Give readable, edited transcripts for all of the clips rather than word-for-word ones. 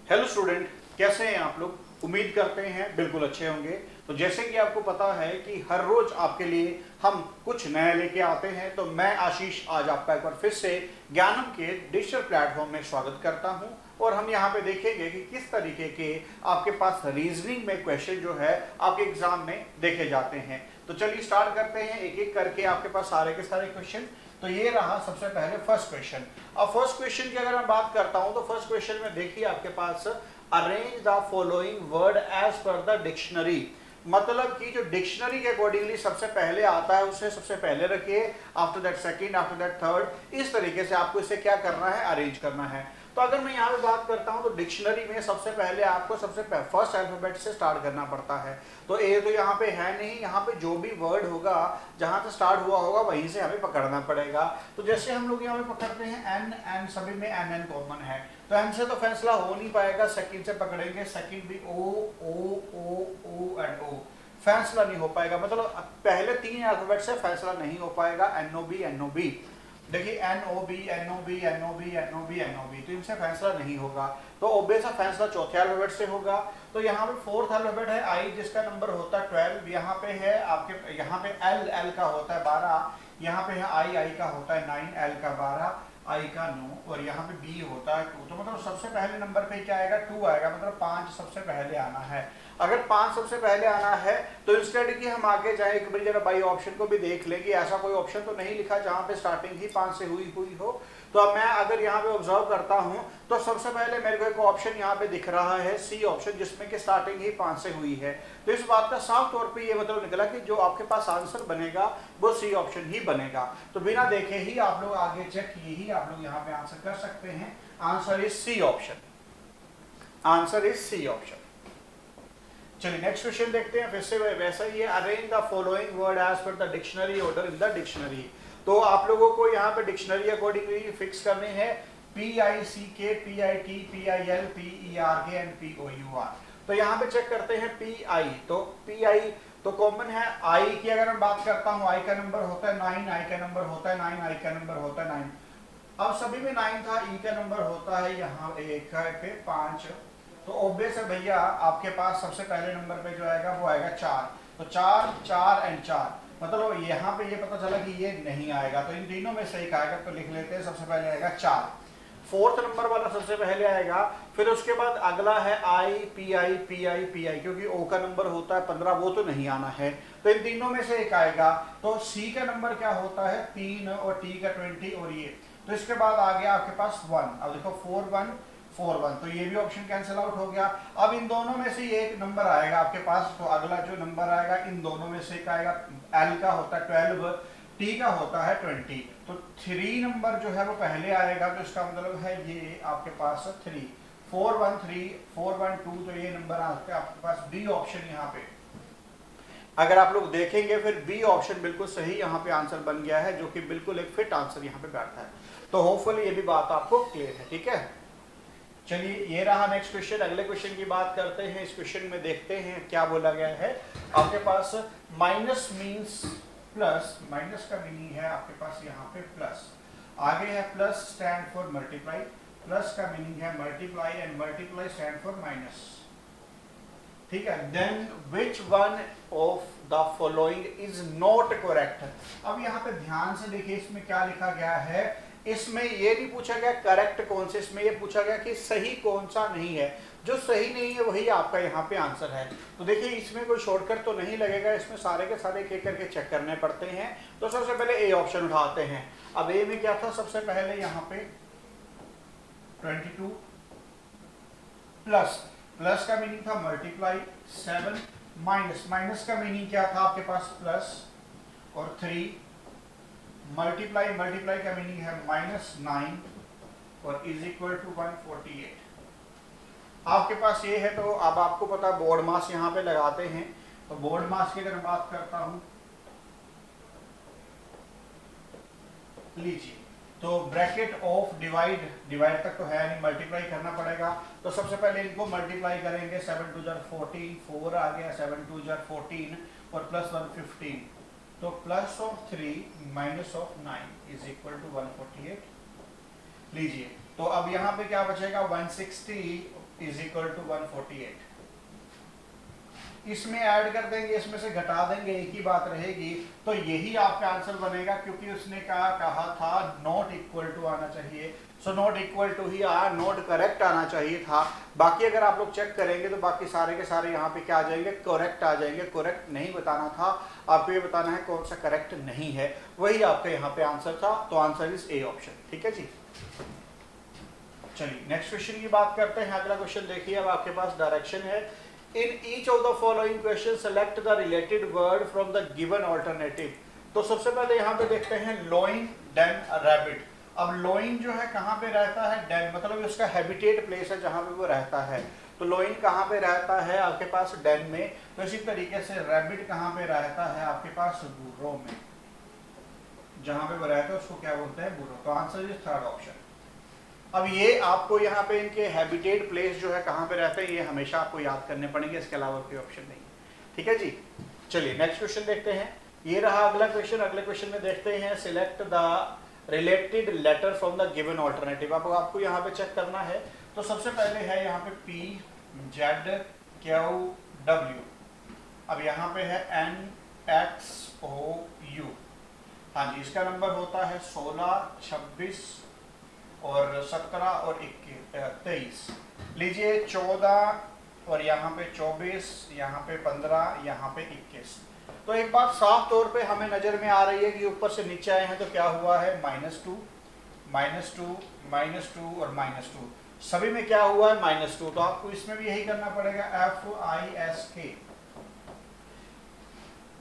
Hello student, कैसे हैं आप लोग? उम्मीद करते हैं बिल्कुल अच्छे होंगे। तो जैसे कि आपको पता है कि हर रोज आपके लिए हम कुछ नया लेके आते हैं, तो मैं आशीष आज आपका एक बार फिर से ज्ञानम के डिजिटल प्लेटफॉर्म में स्वागत करता हूं। और हम यहाँ पे देखेंगे कि किस तरीके के आपके पास रीजनिंग में क्वेश्चन जो है आपके एग्जाम में देखे जाते हैं। तो चलिए स्टार्ट करते हैं एक एक करके आपके पास सारे के सारे क्वेश्चन। तो ये रहा सबसे पहले फर्स्ट क्वेश्चन। अब फर्स्ट क्वेश्चन की अगर मैं बात करता हूं तो फर्स्ट क्वेश्चन में देखिए आपके पास arrange the following word as per the dictionary. मतलब कि जो डिक्शनरी के अकॉर्डिंगली सबसे पहले आता है उसे सबसे पहले रखिए, after that second, after that third. इस तरीके से आपको इसे क्या करना है, अरेंज करना है। तो अगर मैं यहाँ पे बात करता हूँ तो डिक्शनरी में सबसे पहले आपको फर्स्ट अल्फाबेट से स्टार्ट करना पड़ता है। तो ए तो यहाँ पे है नहीं, यहाँ पे जो भी वर्ड होगा जहाँ से स्टार्ट हुआ होगा वहीं से हमें पकड़ना पड़ेगा। तो जैसे हम लोग यहाँ पे पकड़ते हैं एन, एन सभी में एन एन कॉमन है, तो एन से तो फैसला हो नहीं पाएगा। सेकंड से पकड़ेंगे, सेकंड भी ओ ओ ओ ओ एंड ओ, फैसला नहीं हो पाएगा। मतलब पहले तीन अल्फाबेट से फैसला नहीं हो पाएगा। N O B, N O B, देखिए N O B, N O B, N O B, N O B, N O B, तो इनसे फैसला नहीं होगा। तो ऑब्वियस फैसला चौथे अल्फाबेट से होगा। तो यहाँ पे फोर्थ अल्फाबेट है आई, जिसका नंबर होता है 12। यहाँ पे है आपके, यहाँ पे एल, एल का होता है 12। यहाँ पे है आई, आई का होता है 9, एल का 12, आई का 9, और यहाँ पे बी होता है 2। तो मतलब सबसे पहले नंबर पे क्या आएगा, 2 आएगा। मतलब 5 सबसे पहले आना है। अगर 5 सबसे पहले आना है तो इंस्टेड की हम आगे जाए एक बार जरा बाई ऑप्शन को भी देख लें कि ऐसा कोई ऑप्शन तो नहीं लिखा जहां पे स्टार्टिंग ही 5 से हुई हो। तो अब मैं अगर यहाँ पे ऑब्जर्व करता हूँ तो सबसे पहले मेरे को एक ऑप्शन यहाँ पे दिख रहा है सी ऑप्शन, जिसमें कि स्टार्टिंग ही 5 से हुई है। तो इस बात का साफ तौर पे ये मतलब निकला कि जो आपके पास आंसर बनेगा वो सी ऑप्शन ही बनेगा। तो बिना देखे ही आप लोग आगे चेक किए ही आप लोग यहाँ पे आंसर कर सकते हैं। Answer is C option, answer is C option. चलिए नेक्स्ट क्वेश्चन देखते हैं। फिर से वैसा ही है, arrange the following word as per the dictionary order in the dictionary. तो आप लोगों को यहाँ पे डिक्शनरी अकॉर्डिंगली फिक्स करने हैं P I C K, P I T, P I L, P E R K and P O U R. तो यहाँ पे चेक करते हैं पी आई। तो पी आई तो कॉमन है। आई की अगर मैं बात करता हूँ, आई का नंबर होता है 9, आई का नंबर होता है 9, आई का नंबर होता है 9। अब सभी में 9 था। ई का नंबर होता है यहाँ एक पे 5। तो ऑब्वियस है भैया आपके पास सबसे पहले नंबर पे जो आएगा वो आएगा 4। तो 4, 4 एंड 4, मतलब यहाँ पे ये पता चला कि ये नहीं आएगा। तो इन तीनों में से एक आएगा, तो लिख लेते हैं। सबसे पहले आएगा 4, फोर्थ नंबर वाला सबसे पहले आएगा। फिर उसके बाद अगला है I, P I, P I, P I, क्योंकि ओ का नंबर होता है 15, वो तो नहीं आना है। तो इन तीनों में से एक आएगा। तो सी का नंबर क्या होता है 3, और टी का 20, और ये। तो इसके बाद आ गया आपके पास 1। अब देखो 4 1 4 1, तो ये भी ऑप्शन कैंसिल आउट हो गया। अब इन दोनों में से एक नंबर आएगा आपके पास। तो अगला जो नंबर आएगा इन दोनों में से एक आएगा। एल का होता है 12, टी का होता है 20। तो 3 नंबर जो है वो पहले आएगा। तो इसका मतलब है ये आपके पास 3, 4 1 3, 4 1 2। तो ये नंबर आते हैं आपके पास बी ऑप्शन। यहाँ पे अगर आप लोग देखेंगे फिर बी ऑप्शन बिल्कुल सही यहाँ पे आंसर बन गया है, जो कि बिल्कुल एक फिट आंसर यहाँ पे बैठता है। तो होपफुली ये भी बात आपको क्लियर है, ठीक है। चलिए ये रहा नेक्स्ट क्वेश्चन। अगले क्वेश्चन की बात करते हैं। इस क्वेश्चन में देखते हैं क्या बोला गया है। आपके पास माइनस मीन्स प्लस, माइनस का मीनिंग है आपके पास यहाँ पे प्लस। आगे है plus stand for multiply, plus का मीनिंग है multiply, and multiply stand for minus, ठीक है। Then which one of the following is not correct. अब यहाँ पे ध्यान से देखिए इसमें क्या लिखा गया है। इसमें ये नहीं पूछा गया करेक्ट कौन से, इसमें ये पूछा गया कि सही कौन सा नहीं है। जो सही नहीं है वही आपका यहाँ पे आंसर है। तो देखिए इसमें कोई शॉर्टकट तो नहीं लगेगा, इसमें सारे के सारे एक एक करके चेक करने पड़ते हैं। तो सबसे पहले ए ऑप्शन उठाते हैं। अब ए में क्या था, सबसे पहले यहाँ पे 22 प्लस, प्लस का मीनिंग था मल्टीप्लाई, 7 माइनस, माइनस का मीनिंग क्या था आपके पास प्लस, और 3 मल्टीप्लाई, मल्टीप्लाई का मीनिंग है -9, और इज इक्वल टू 148 आपके पास ये है। तो अब आपको पता बोर्ड मास यहाँ पे लगाते हैं। तो बोर्ड मास की अगर बात करता हूं, लीजिए, तो ब्रैकेट ऑफ डिवाइड, डिवाइड तक तो है नहीं, मल्टीप्लाई करना पड़ेगा। तो सबसे पहले इनको मल्टीप्लाई करेंगे। 7 2 14, 4 आ गया, 7 2 14, और प्लस 1 15। तो plus of 3 minus of 9 is equal to 148। लीजिए, तो अब यहाँ पे क्या बचेगा 160 इज इक्वल टू 148। इसमें ऐड कर देंगे, इसमें से घटा देंगे, एक ही बात रहेगी, तो यही आपका आंसर बनेगा, क्योंकि उसने कहा था नॉट इक्वल टू आना चाहिए। सो नॉट इक्वल टू ही आया, नॉट करेक्ट आना चाहिए था। बाकी अगर आप लोग चेक करेंगे तो बाकी सारे के सारे यहाँ पे क्या आ जाएंगे, करेक्ट आ जाएंगे। करेक्ट नहीं बताना था आपको, ये बताना है कौन सा करेक्ट नहीं है, वही आपका यहाँ पे आंसर था। तो आंसर इज ए ऑप्शन। ठीक है जी। चलिए नेक्स्ट क्वेश्चन की बात करते हैं। अगला क्वेश्चन देखिए, अब आपके पास डायरेक्शन है, in each of the following question select the related word from the given alternative. तो सबसे पहले यहाँ पे देखते हैं लोइंग देन रैबिट। अब लोइंग जो है कहाँ पे रहता है, डेन, मतलब उसका हैबिटेट प्लेस है जहाँ पे वो रहता है। तो लोइंग कहाँ पे रहता है आपके पास, डेन में। तो इसी तरीके से रैबिट कहाँ पे रहता है आपके पास, बुर्रो में, जहाँ पे वो रहता है उसको क्या बोलते हैं, बुर्रो। तो आंसर इज थर्ड ऑप्शन। अब ये आपको यहाँ पे इनके हैबिटेट प्लेस जो है कहाँ पे रहते हैं, ये हमेशा आपको याद करने पड़ेंगे, इसके अलावा कोई ऑप्शन नहीं। ठीक है जी। चलिए नेक्स्ट क्वेश्चन देखते हैं। ये रहा अगला क्वेश्चन। अगले क्वेश्चन में देखते हैं, select the related letter from the given alternative. आपको यहाँ पे चेक करना है। तो सबसे पहले है यहाँ पे P Z Q W। अब यहाँ पे है N X O U। हाँ जी, इसका नंबर होता है 16, 26 और 17 और 23। लीजिए 14 और यहाँ पे 24, यहाँ पे 15, यहाँ पे 21। तो एक बात साफ तौर पे हमें नजर में आ रही है कि ऊपर से नीचे आए हैं तो क्या हुआ है, -2, -2, -2 और -2। सभी में क्या हुआ है, -2। तो आपको इसमें भी यही करना पड़ेगा, FISK।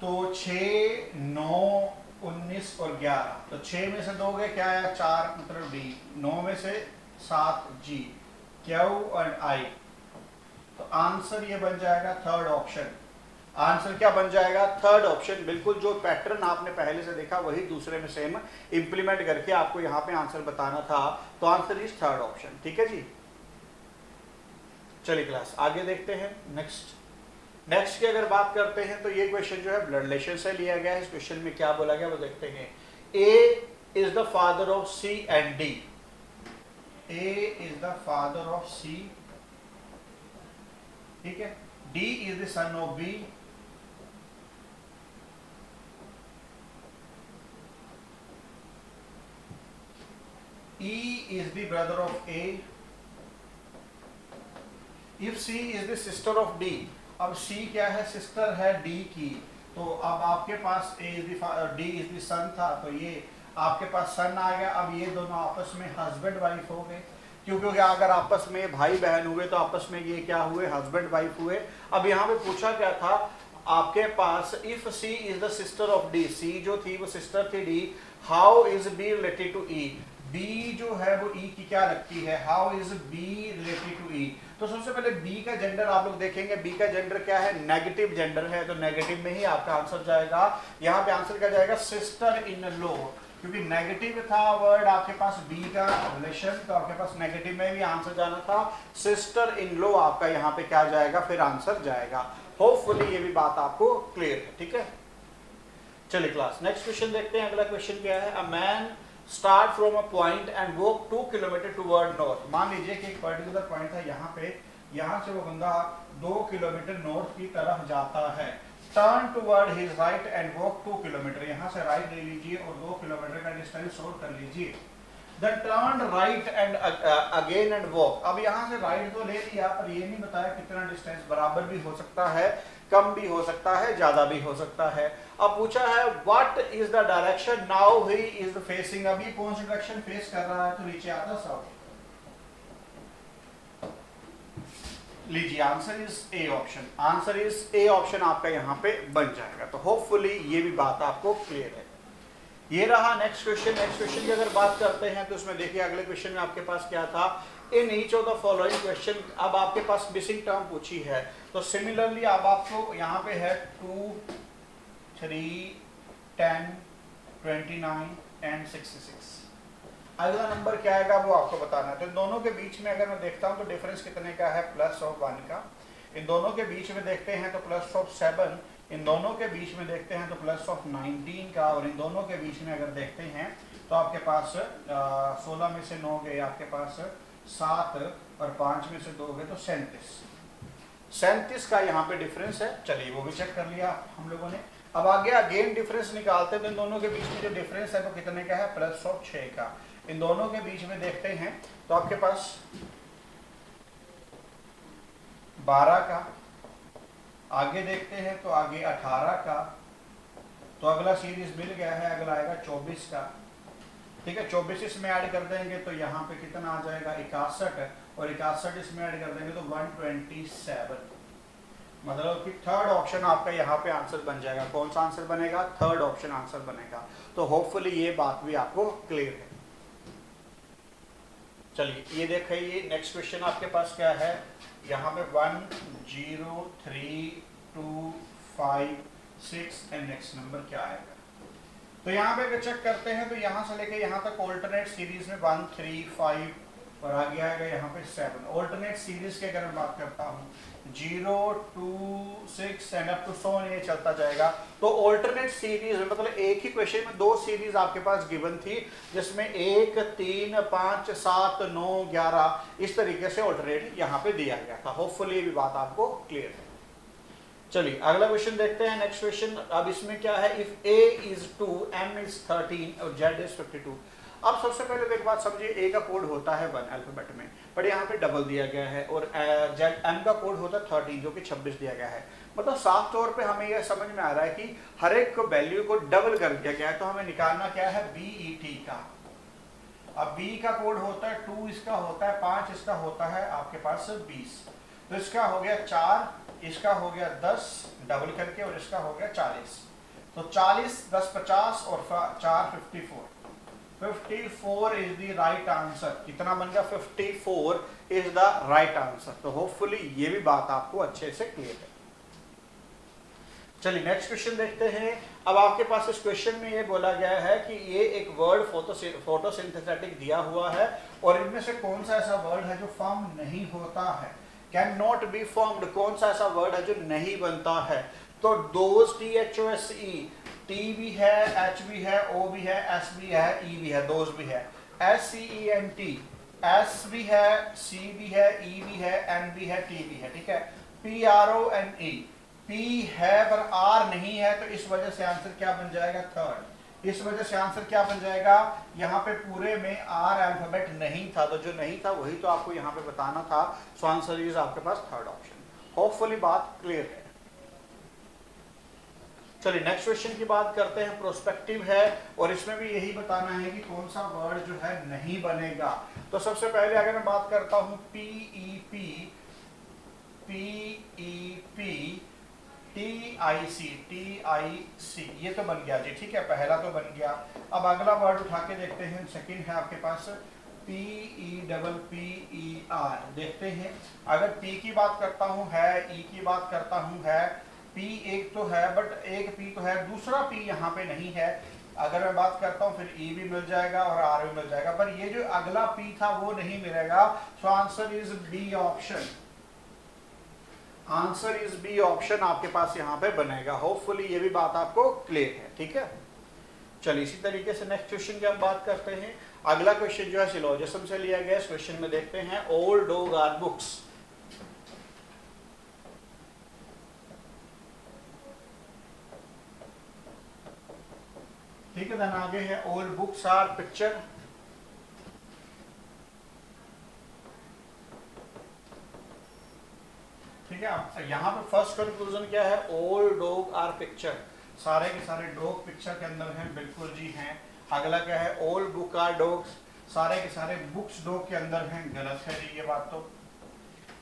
तो 6, 9, 19 और 11। तो 6 में से 2 गए, क्या है, 4 मतलब D। 9 में से 7 G, Q और I। तो आंसर ये बन जाएगा थर्ड ऑप्शन। आंसर क्या बन जाएगा, थर्ड ऑप्शन। बिल्कुल जो पैटर्न आपने पहले से देखा वही दूसरे में सेम इंप्लीमेंट करके आपको यहाँ पे आंसर बताना था। तो आंसर इज थर्ड ऑप्शन। ठीक है जी। चलिए क्लास आगे देखते हैं। नेक्स्ट की अगर बात करते हैं तो ये क्वेश्चन जो है ब्लड रिलेशन से लिया गया है। इस क्वेश्चन में क्या बोला गया वो देखते हैं। A is the father of C and D. A is the father of C, ठीक है। D is the son of B. E is the brother of A. If C is the sister of D, अब C क्या है, sister है D की। तो अब आपके पास D is the son था, तो ये आपके पास सन आ गया। अब ये दोनों आपस में हस्बैंड वाइफ हो गए, क्योंकि अगर आपस में भाई बहन हुए तो आपस में ये क्या हुए, हस्बैंड वाइफ हुए। अब यहाँ पे पूछा क्या था आपके पास, if C is the sister of D, C जो थी वो सिस्टर थी D, how is B related to E? B जो है वो E की क्या लगती है, how is B related to E? तो सबसे पहले B का जेंडर आप लोग देखेंगे। B का जेंडर क्या है, नेगेटिव जेंडर है, तो नेगेटिव में ही आपका आंसर जाएगा। यहाँ पे आंसर क्या जाएगा, सिस्टर इन लॉ, क्योंकि नेगेटिव था वर्ड आपके पास B का रिलेशन, तो आपके पास नेगेटिव में भी आंसर जाना था। सिस्टर इन लॉ आपका यहाँ पे क्या जाएगा, फिर आंसर जाएगा। होपफुली ये भी बात आपको क्लियर है। ठीक है, चलिए क्लास नेक्स्ट क्वेश्चन देखते हैं। अगला क्वेश्चन क्या है, a man start from a point and walk 2 kilometre toward north. मान लीजिए कि एक पर्टिकुलर पॉइंट है यहाँ पे, यहाँ से वो बंदा 2 किलोमीटर नॉर्थ की तरफ जाता है। Turn toward his right and walk 2 kilometre. यहाँ से राइट ले लीजिए और 2 किलोमीटर का डिस्टेंस शॉर्ट कर लीजिए। Then turn right and again and walk. अब यहाँ से राइट तो ले लिया, पर ये नहीं बताया कितना डिस्टेंस, बराबर भी हो सकता है, कम भी हो सकता है, ज्यादा भी हो सकता है। अब पूछा है what is the direction now he is facing. अभी कौन सी डायरेक्शन फेस कर रहा है, तो नीचे आता साउथ। लीजिए answer is A option. Answer is A option आपका यहाँ पे बन जाएगा। तो होपफुली ये भी बात आपको क्लियर है। ये रहा नेक्स्ट क्वेश्चन। नेक्स्ट क्वेश्चन की अगर बात करते हैं तो उसमें देखिए अगले क्वेश्चन में आपके पास क्या था, in each of the following question. अब आपके पास मिसिंग टर्म पूछी है, तो सिमिलरली अब आपको यहाँ पे है 2, 3, 10, 29 एंड 66। अगला नंबर क्या आएगा वो आपको बताना है। तो इन दोनों के बीच में अगर मैं देखता हूँ तो डिफरेंस कितने का है, +1 का। इन दोनों के बीच में देखते हैं तो +7। इन दोनों के बीच में देखते हैं तो +19 का। और इन दोनों के बीच में अगर देखते हैं तो आपके पास 16 में से 9 गए, आपके पास 7 और 5 में से 2 गए तो 37 का यहाँ पे डिफरेंस है। चलिए वो भी चेक कर लिया हम लोगों ने। अब आगे अगेन डिफरेंस निकालते हैं, तो इन दोनों के बीच में जो डिफरेंस है वो कितने का है, +6 का। इन दोनों के बीच में देखते हैं तो आपके पास 12 का, आगे देखते हैं तो आगे 18 का, तो अगला सीरीज मिल गया है, अगला आएगा 24 का। ठीक है, 24 इसमें ऐड कर देंगे तो यहाँ पे कितना आ जाएगा 61, और 61 इसमें ऐड कर देंगे तो 127। मतलब कि थर्ड ऑप्शन आपका यहाँ पे आंसर बन जाएगा। कौन सा आंसर बनेगा, थर्ड ऑप्शन आंसर बनेगा। तो होपफुली ये बात भी आपको क्लियर है। चलिए ये देखिए नेक्स्ट क्वेश्चन आपके पास क्या है, यहाँ पे 1 0 3 2 5 6 एंड नेक्स्ट नंबर क्या आएगा। तो यहाँ पे अगर चेक करते हैं तो यहाँ से लेके यहाँ तक ऑल्टरनेट सीरीज में 1 3 5 और आगे आएगा यहाँ पे 7। ऑल्टरनेट सीरीज की अगर मैं बात करता हूँ 0 2 6 एंड अप टू 100 ये चलता जाएगा। तो ऑल्टरनेट सीरीज में मतलब एक ही क्वेश्चन में 2 सीरीज आपके पास गिवन थी, जिसमें 1 3 5 7 9 11 इस तरीके से ऑल्टरनेट यहाँ पे दिया गया था। होपफुली ये भी बात आपको क्लियर है। चलिए अगला क्वेश्चन देखते हैं, नेक्स्ट क्वेश्चन। अब इसमें क्या है, if a is 2 m is 13 और z is 52। अब सबसे पहले तो एक बात समझिए, a का कोड होता है 1 अल्फाबेट में, बट यहाँ पे डबल दिया गया है, और m का कोड होता है 13 जो कि 26 दिया गया है। मतलब साफ तौर पे हमें यह समझ में आ रहा है कि हर एक वैल्यू को डबल कर दिया गया है। तो हमें निकालना क्या है, BET का। अब b का कोड होता है 2, इसका होता है 5, इसका होता है आपके पास 20। तो इसका हो गया 4, इसका हो गया 10 डबल करके, और इसका हो गया 40। तो 40 10 50 और 4 54 इज द राइट आंसर। कितना बन गया, 54 इज द राइट आंसर। तो होपफुली ये भी बात आपको अच्छे से क्लियर है। चलिए नेक्स्ट क्वेश्चन देखते हैं। अब आपके पास इस क्वेश्चन में ये बोला गया है कि ये एक वर्ड फोटोसिंथेटिक दिया हुआ है, और इनमें से कौन सा ऐसा वर्ड है जो फॉर्म नहीं होता है, कैन नॉट बी फॉर्म्ड। कौन सा ऐसा वर्ड है जो नहीं बनता है। तो दोज THOSE, T भी है, H भी है, O भी है, S भी है, E भी है, दोज भी है। SCENT, S भी है, C भी है, E भी है, N भी है, T भी है। ठीक है, PRONE, P है पर R नहीं है, तो इस वजह से आंसर क्या बन जाएगा, थर्ड। इस वजह से आंसर क्या बन जाएगा, यहाँ पे पूरे में R अल्फाबेट नहीं था, तो जो नहीं था वही तो आपको यहाँ पे बताना था। सो आंसर इज आपके पास थर्ड ऑप्शन। होपफुली बात क्लियर है। चलिए नेक्स्ट क्वेश्चन की बात करते हैं। प्रोस्पेक्टिव है, और इसमें भी यही बताना है कि कौन सा वर्ड जो है नहीं बनेगा। तो सबसे पहले अगर मैं बात करता हूँ PEP, TIC, ये तो बन गया जी। ठीक है, पहला तो बन गया। अब अगला वर्ड उठा के देखते हैं, सेकंड है आपके पास PEPPER। देखते हैं, अगर P की बात करता हूँ है, E की बात करता हूँ है, P एक तो है बट एक P तो है, दूसरा P यहाँ पे नहीं है। अगर मैं बात करता हूँ फिर E भी मिल जाएगा और R भी मिल जाएगा, पर ये जो अगला P था वो नहीं मिलेगा। So answer is B option. Answer is B option आपके पास यहाँ पे बनेगा। होपफुली ये भी बात आपको क्लियर है। ठीक है, चलिए इसी तरीके से नेक्स्ट क्वेश्चन की हम बात करते हैं। अगला क्वेश्चन जो है सिलोजिज्म से लिया गया। इस क्वेश्चन में देखते हैं, ऑल डॉग आर बुक्स। ठीक है, देन आगे है ऑल बुक्स आर पिक्चर। ठीक है, यहाँ पे फर्स्ट कंक्लूजन क्या है, ऑल डॉग आर पिक्चर। सारे के सारे डॉग पिक्चर के अंदर हैं, बिल्कुल जी हैं। अगला क्या है, ऑल बुक आर डॉग्स। सारे के सारे बुक्स डॉग के अंदर हैं, गलत है जी ये बात तो।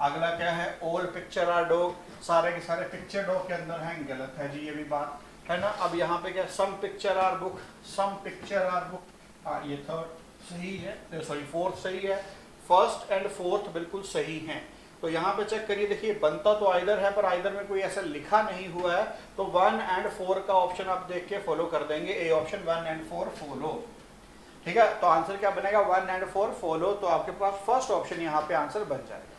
अगला क्या है, ऑल पिक्चर आर डॉग। सारे के सारे पिक्चर डॉग के अंदर हैं, गलत है जी ये भी बात है ना। अब यहाँ पे क्या, some picture are book, some picture are book, ये थर्ड सही है, सॉरी फोर्थ सही है। फर्स्ट एंड फोर्थ बिल्कुल सही हैं। तो यहाँ पे चेक करिए, देखिए बनता तो आइदर है, पर आइदर में कोई ऐसा लिखा नहीं हुआ है। तो 1 एंड 4 का ऑप्शन आप देख के फॉलो कर देंगे, ए ऑप्शन 1 एंड 4 फॉलो। ठीक है, तो आंसर क्या बनेगा, 1 एंड 4 फॉलो। तो आपके पास फर्स्ट ऑप्शन यहाँ पे आंसर बन जाएगा।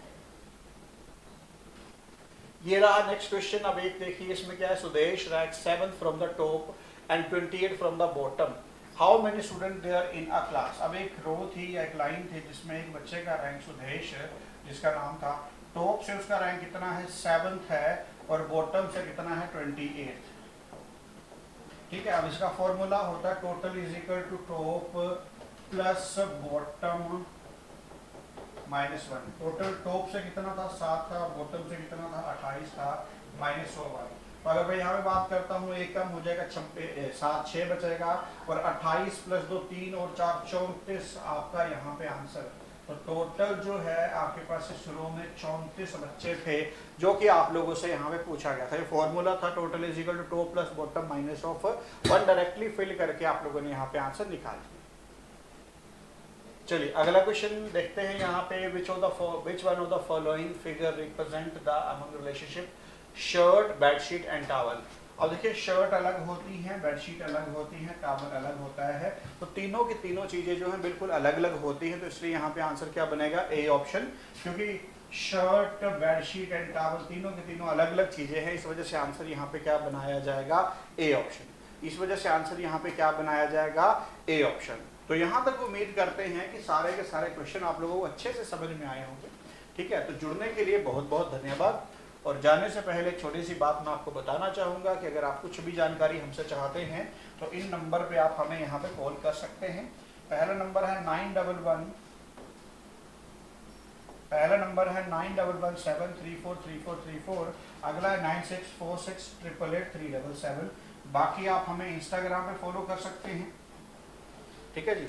ये रहा नेक्स्ट क्वेश्चन। अब एक देखिए, इसमें क्या है, Sudesh rank 7 from the top and 28 from the bottom. How many student there in a class. अब एक रो थी या एक लाइन थी जिसमें एक बच्चे का रैंक सुदेश जिसका नाम था। टॉप से उसका रैंक कितना है, 7th है, और बॉटम से कितना है, 28th। ठीक है, अब इसका फॉर्मूला होता है total is equal to top plus bottom -1। Total top से कितना था, 7 था, बॉटम से कितना था, 28 था, -1। तो अगर मैं यहाँ पे बात करता हूँ, एक कम हो जाएगा, 7 6 बचेगा, और 28 प्लस 2 3 और 4 34 आपका यहाँ पे आंसर। तो टोटल जो है आपके पास शुरू में 34 बच्चे थे जो कि आप लोगों से यहाँ पे पूछा गया था। ये फॉर्मूला था total is equal to top plus bottom -1 directly fill करके आप लोगों ने यहाँ पे आंसर निकाल दिया। चलिए अगला क्वेश्चन देखते हैं यहाँ पे, विच one of the following figure represent the among relationship shirt, bedsheet and towel. अब देखिए शर्ट अलग होती है, बेडशीट अलग होती है, टॉवल अलग होता है, तो तीनों की तीनों चीजें जो हैं बिल्कुल अलग अलग होती हैं, तो इसलिए यहाँ पे आंसर क्या बनेगा, ए ऑप्शन। क्योंकि शर्ट, बेडशीट एंड टॉवल तीनों की तीनों अलग अलग चीजें हैं, इस वजह से आंसर यहाँ पे क्या बनाया जाएगा, ए ऑप्शन। इस वजह से आंसर यहाँ पे क्या बनाया जाएगा, ए ऑप्शन। तो यहाँ तक उम्मीद करते हैं कि सारे के सारे क्वेश्चन आप लोगों को अच्छे से समझ में आए होंगे। ठीक है, तो जुड़ने के लिए बहुत बहुत धन्यवाद। और जाने से पहले एक छोटी सी बात मैं आपको बताना चाहूँगा कि अगर आप कुछ भी जानकारी हमसे चाहते हैं तो इन नंबर पे आप हमें यहाँ पे कॉल कर सकते हैं। पहला नंबर है 9117343434। अगला है 9646888377। बाकी आप हमें इंस्टाग्राम पे फॉलो कर सकते हैं। ठीक है जी।